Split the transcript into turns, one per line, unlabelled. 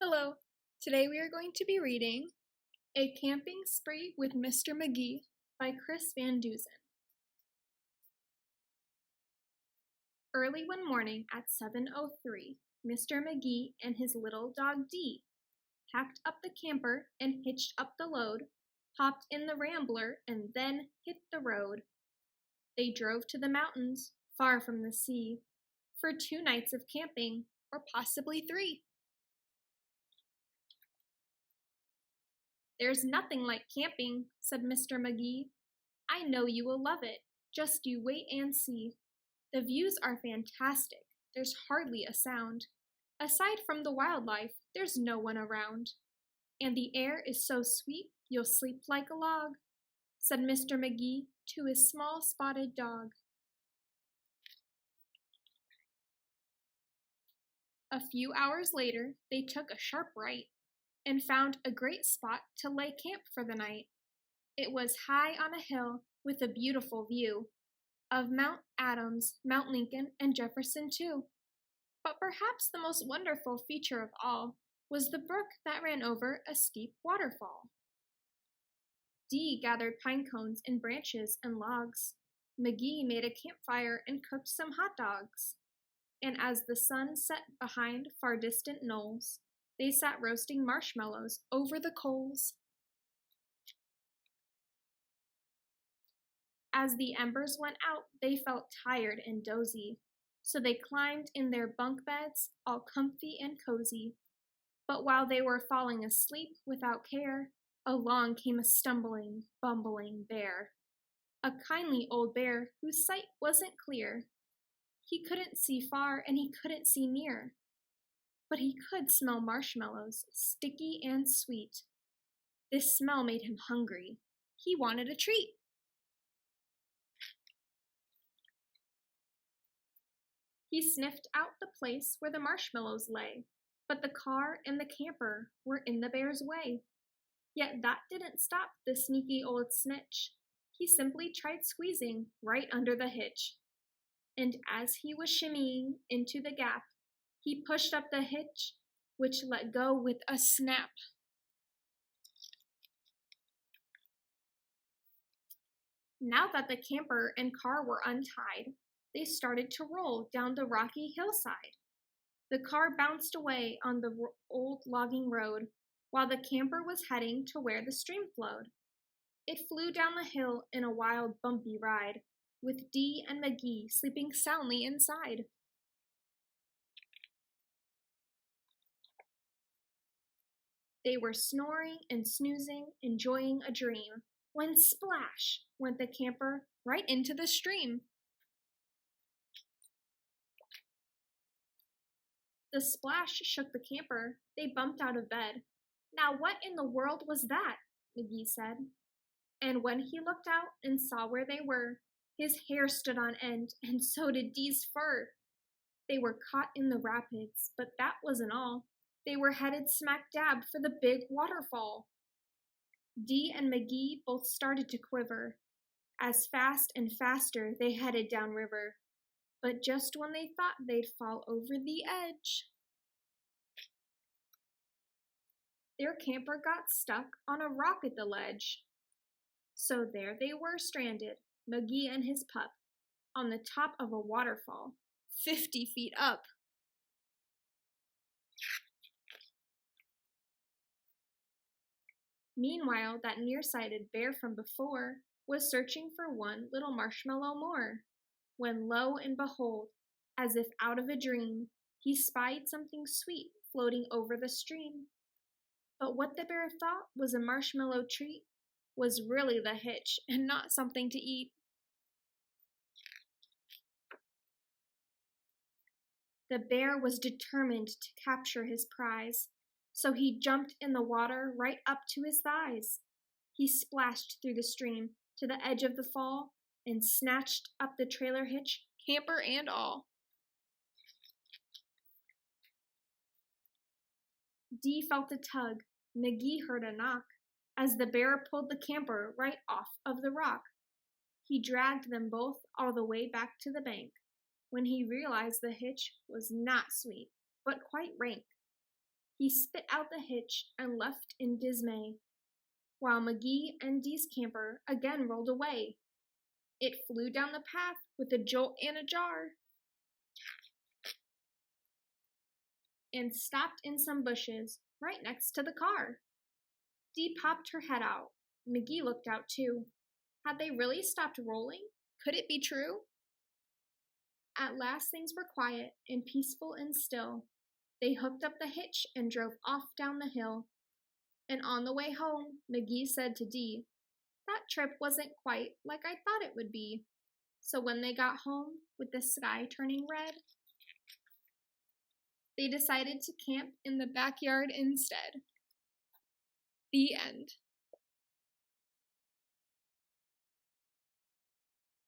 Hello. Today we are going to be reading A Camping Spree with Mr. Magee by Chris Van Dusen. Early one morning at 7:03, Mr. Magee and his little dog Dee packed up the camper and hitched up the load, hopped in the Rambler, and then hit the road. They drove to the mountains, far from the sea, for 2 nights of camping, or possibly 3. "There's nothing like camping," said Mr. Magee. "I know you will love it. Just you wait and see. The views are fantastic. There's hardly a sound. Aside from the wildlife, there's no one around. And the air is so sweet you'll sleep like a log," said Mr. Magee to his small spotted dog. A few hours later, they took a sharp right and found a great spot to lay camp for the night. It was high on a hill with a beautiful view of Mount Adams, Mount Lincoln, and Jefferson too. But perhaps the most wonderful feature of all was the brook that ran over a steep waterfall. Dee gathered pine cones and branches and logs. Magee made a campfire and cooked some hot dogs. And as the sun set behind far distant knolls, they sat roasting marshmallows over the coals. As the embers went out, they felt tired and dozy, so they climbed in their bunk beds, all comfy and cozy. But while they were falling asleep without care, along came a stumbling, bumbling bear. A kindly old bear whose sight wasn't clear. He couldn't see far and he couldn't see near. But he could smell marshmallows, sticky and sweet. This smell made him hungry. He wanted a treat. He sniffed out the place where the marshmallows lay, but the car and the camper were in the bear's way. Yet that didn't stop the sneaky old snitch. He simply tried squeezing right under the hitch. And as he was shimmying into the gap, he pushed up the hitch, which let go with a snap. Now that the camper and car were untied, they started to roll down the rocky hillside. The car bounced away on the old logging road, while the camper was heading to where the stream flowed. It flew down the hill in a wild, bumpy ride, with Dee and Magee sleeping soundly inside. They were snoring and snoozing, enjoying a dream, when splash went the camper right into the stream. The splash shook the camper. They bumped out of bed. "Now what in the world was that?" Magee said. And when he looked out and saw where they were, his hair stood on end, and so did Dee's fur. They were caught in the rapids, but that wasn't all. They were headed smack dab for the big waterfall. Dee and Magee both started to quiver. As fast and faster they headed downriver. But just when they thought they'd fall over the edge, their camper got stuck on a rock at the ledge. So there they were stranded, Magee and his pup, on the top of a waterfall, 50 feet up. Meanwhile, that nearsighted bear from before was searching for one little marshmallow more, when lo and behold, as if out of a dream, he spied something sweet floating over the stream. But what the bear thought was a marshmallow treat was really the hitch and not something to eat. The bear was determined to capture his prize, so he jumped in the water right up to his thighs. He splashed through the stream to the edge of the fall and snatched up the trailer hitch, camper and all. Dee felt a tug. Magee heard a knock as the bear pulled the camper right off of the rock. He dragged them both all the way back to the bank, when he realized the hitch was not sweet, but quite rank. He spit out the hitch and left in dismay, while Magee and Dee's camper again rolled away. It flew down the path with a jolt and a jar, and stopped in some bushes right next to the car. Dee popped her head out. Magee looked out too. Had they really stopped rolling? Could it be true? At last things were quiet and peaceful and still. They hooked up the hitch and drove off down the hill. And on the way home, Magee said to Dee, "That trip wasn't quite like I thought it would be." So when they got home, with the sky turning red, they decided to camp in the backyard instead. The end.